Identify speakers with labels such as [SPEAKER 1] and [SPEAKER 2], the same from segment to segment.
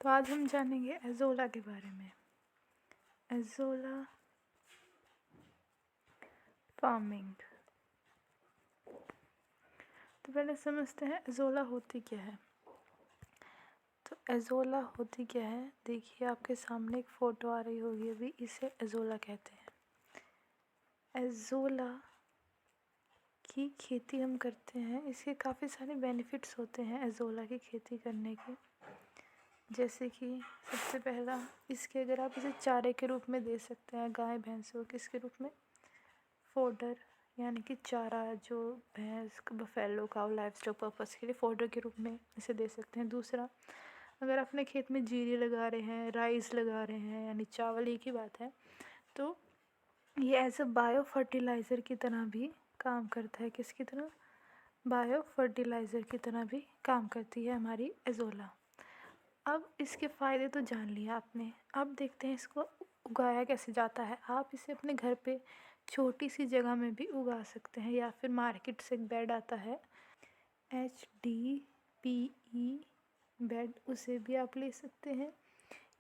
[SPEAKER 1] तो आज हम जानेंगे एज़ोला के बारे में। एज़ोला फार्मिंग। तो पहले समझते हैं एज़ोला होती क्या है। तो एज़ोला होती क्या है, देखिए आपके सामने एक फ़ोटो आ रही होगी अभी, इसे एज़ोला कहते हैं। एज़ोला की खेती हम करते हैं, इसके काफ़ी सारे बेनिफिट्स होते हैं एज़ोला की खेती करने के। जैसे कि सबसे पहला, इसके अगर आप इसे चारे के रूप में दे सकते हैं गाय भैंसों, किसके रूप में, फोडर यानी कि चारा, जो भैंस buffalo cow live stock purpose के लिए फोडर के रूप में इसे दे सकते हैं। दूसरा, अगर अपने खेत में जीरे लगा रहे हैं, राइस लगा रहे हैं, यानी चावल, एक ही बात है, तो ये एज अ बायो फर्टिलाइज़र की तरह भी काम करता है। किसकी तरह, बायो फर्टिलाइज़र की तरह भी काम करती है हमारी एज़ोला। अब इसके फ़ायदे तो जान लिया आपने, अब देखते हैं इसको उगाया कैसे जाता है। आप इसे अपने घर पे छोटी सी जगह में भी उगा सकते हैं, या फिर मार्केट से एक बेड आता है HDPE बेड, उसे भी आप ले सकते हैं,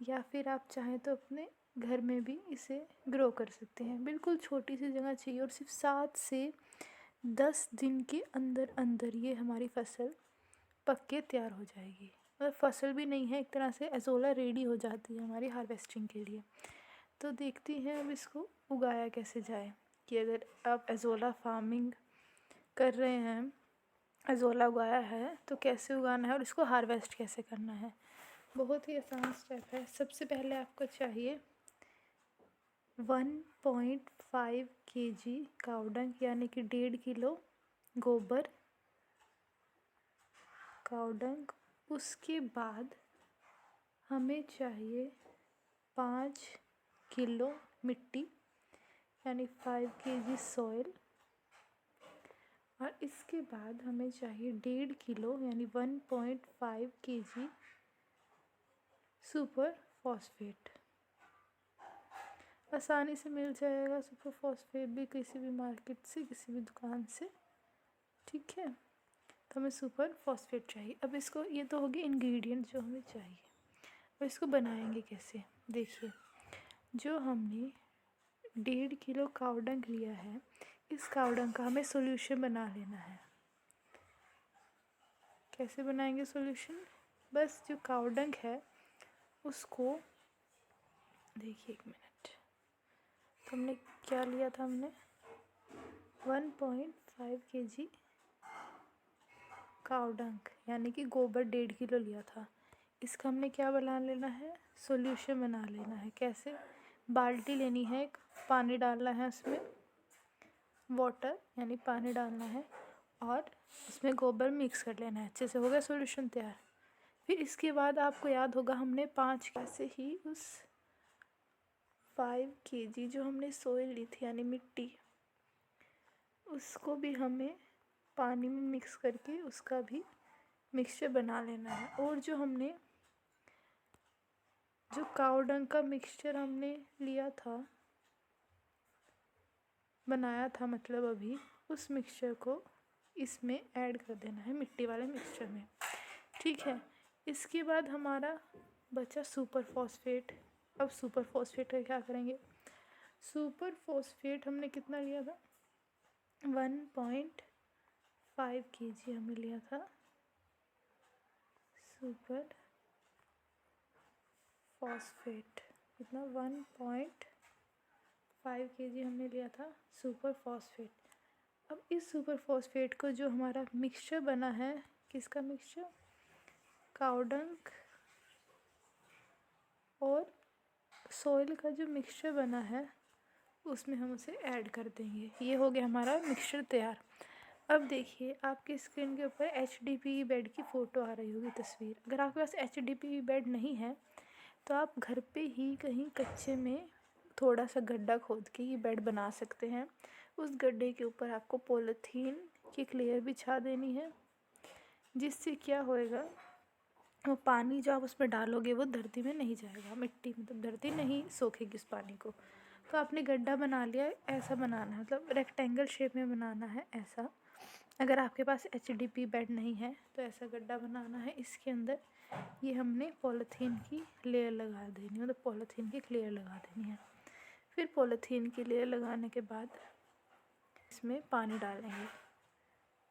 [SPEAKER 1] या फिर आप चाहें तो अपने घर में भी इसे ग्रो कर सकते हैं। बिल्कुल छोटी सी जगह चाहिए और सिर्फ 7 से 10 दिन के अंदर अंदर ये हमारी फसल पक के तैयार हो जाएगी। और फसल भी नहीं है, एक तरह से एज़ोला रेडी हो जाती है हमारी हार्वेस्टिंग के लिए। तो देखते हैं अब इसको उगाया कैसे जाए, कि अगर आप एज़ोला फार्मिंग कर रहे हैं, एज़ोला उगाया है, तो कैसे उगाना है और इसको हार्वेस्ट कैसे करना है। बहुत ही आसान स्टेप है। सबसे पहले आपको चाहिए 1.5 kg काउडंग, यानी कि 1.5 किलो गोबर काउडंग। उसके बाद हमें चाहिए 5 किलो मिट्टी, यानी 5 kg सॉइल। और इसके बाद हमें चाहिए 1.5 किलो यानी 1.5 kg सुपर फॉस्फेट। आसानी से मिल जाएगा सुपर फॉस्फेट भी, किसी भी मार्केट से, किसी भी दुकान से, ठीक है। तो हमें सुपर फॉस्फेट चाहिए। अब इसको, ये तो होगी इंग्रेडिएंट जो हमें चाहिए। अब इसको बनाएंगे कैसे, देखिए, जो हमने 1.5 किलो कावडंग लिया है, इस कावडंग का हमें सॉल्यूशन बना लेना है। कैसे बनाएंगे सॉल्यूशन, बस जो कावडंग है उसको, देखिए एक मिनट, तो हमने क्या लिया था, हमने 1.5 kg कावडंग यानी कि गोबर 1.5 किलो लिया था। इसका हमने क्या बना लेना है, सॉल्यूशन बना लेना है। कैसे, बाल्टी लेनी है, एक पानी डालना है उसमें, वाटर यानी पानी डालना है, और उसमें गोबर मिक्स कर लेना है अच्छे से। हो गया सॉल्यूशन तैयार। फिर इसके बाद आपको याद होगा हमने 5 कैसे ही उस 5 kg जो हमने सोइल ली थी यानी मिट्टी, उसको भी हमें पानी में मिक्स करके उसका भी मिक्सचर बना लेना है। और जो हमने, जो कावडंग का मिक्सचर हमने लिया था, बनाया था मतलब अभी, उस मिक्सचर को इसमें ऐड कर देना है, मिट्टी वाले मिक्सचर में, ठीक है। इसके बाद हमारा बचा सुपर फॉस्फेट। अब सुपर फॉस्फेट का क्या करेंगे, सुपर फॉस्फेट हमने कितना लिया था, 1.5 kg हमने लिया था सुपर फॉस्फेट। कितना, 1.5 kg हमने लिया था सुपर फॉस्फेट। अब इस सुपर फॉस्फेट को, जो हमारा मिक्सचर बना है, किसका मिक्सचर, कावडंग और सॉइल का जो मिक्सचर बना है, उसमें हम उसे ऐड कर देंगे। ये हो गया हमारा मिक्सचर तैयार। अब देखिए आपकी स्क्रीन के ऊपर HDPE बेड की फ़ोटो आ रही होगी, तस्वीर। अगर आपके पास HDPE बेड नहीं है, तो आप घर पे ही कहीं कच्चे में थोड़ा सा गड्ढा खोद के ये बेड बना सकते हैं। उस गड्ढे के ऊपर आपको पॉलीथीन की लेयर बिछा देनी है, जिससे क्या होएगा, वो पानी जो आप उसमें डालोगे वो धरती में नहीं जाएगा, मिट्टी मतलब धरती नहीं सोखेगी उस पानी को। तो आपने गड्ढा बना लिया, ऐसा बनाना है, मतलब रेक्टेंगल शेप में बनाना है ऐसा। अगर आपके पास HDPE बेड नहीं है तो ऐसा गड्ढा बनाना है, इसके अंदर ये हमने पॉलीथीन की लेयर लगा देनी, मतलब पॉलीथीन की लेयर लगा देनी है। फिर पॉलीथीन की लेयर लगाने के बाद इसमें पानी डालेंगे,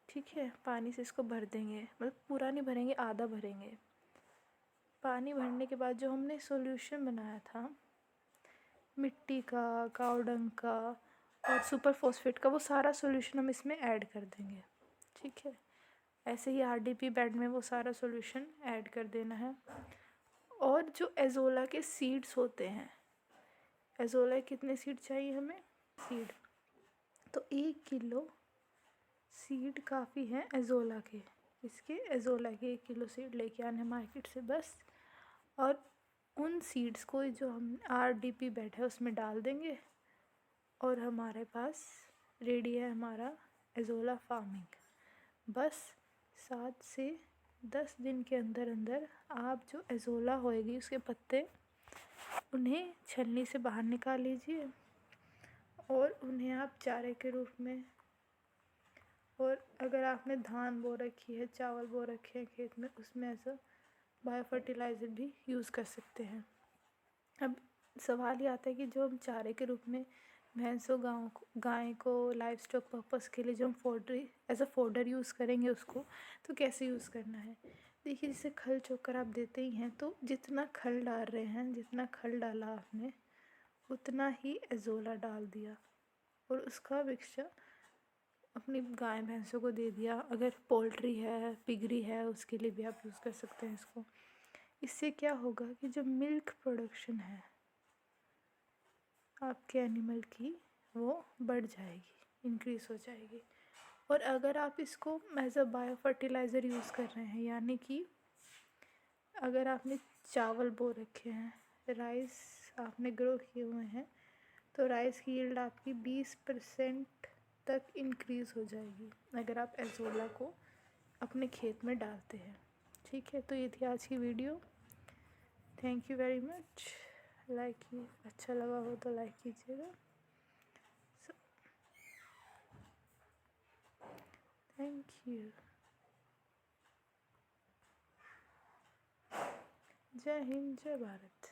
[SPEAKER 1] ठीक है। पानी से इसको भर देंगे, मतलब पूरा नहीं भरेंगे, आधा भरेंगे। पानी भरने के बाद जो हमने सॉल्यूशन बनाया था मिट्टी का, काऊ डंग का और सुपर फॉस्फेट का, वो सारा सॉल्यूशन हम इसमें ऐड कर देंगे, ठीक है। ऐसे ही आरडीपी बेड में वो सारा सॉल्यूशन ऐड कर देना है। और जो एज़ोला के सीड्स होते हैं, एज़ोला कितने सीड चाहिए हमें, सीड तो 1 किलो सीड काफ़ी हैं एज़ोला के। इसके एज़ोला के 1 किलो सीड लेके आने मार्केट से बस। और उन सीड्स को जो हम आरडीपी बेड है उसमें डाल देंगे और हमारे पास रेडी है हमारा एज़ोला फार्मिंग। बस 7 से 10 दिन के अंदर अंदर आप जो एज़ोला होएगी उसके पत्ते, उन्हें छलनी से बाहर निकाल लीजिए और उन्हें आप चारे के रूप में, और अगर आपने धान बो रखी है, चावल बो रखे हैं खेत में, उसमें ऐसा बायो फर्टिलाइज़र भी यूज़ कर सकते हैं। अब सवाल ये आता है कि जो हम चारे के रूप में भैंसों गाय को लाइव स्टॉक पर्पस के लिए जो हम एज अ फोडर यूज़ करेंगे उसको, तो कैसे यूज़ करना है। देखिए, जैसे खल चोकर आप देते ही हैं, तो जितना खल डाल रहे हैं, जितना खल डाला आपने उतना ही एज़ोला डाल दिया और उसका मिक्सचर अपनी गाय भैंसों को दे दिया। अगर पोल्ट्री है, पिगरी है, उसके लिए भी आप यूज़ कर सकते हैं इसको। इससे क्या होगा कि जो मिल्क प्रोडक्शन है आपके एनिमल की, वो बढ़ जाएगी, इंक्रीज़ हो जाएगी। और अगर आप इसको as a bio fertilizer use कर रहे हैं, यानी कि अगर आपने चावल बो रखे हैं, राइस आपने ग्रो किए हुए हैं, तो राइस की यील्ड आपकी 20% तक इंक्रीज़ हो जाएगी अगर आप एज़ोला को अपने खेत में डालते हैं, ठीक है। तो ये थी आज की video. Thank you very much. Like अच्छा लगा हो तो लाइक कीजिएगा। Thank you. जय हिंद, जय भारत।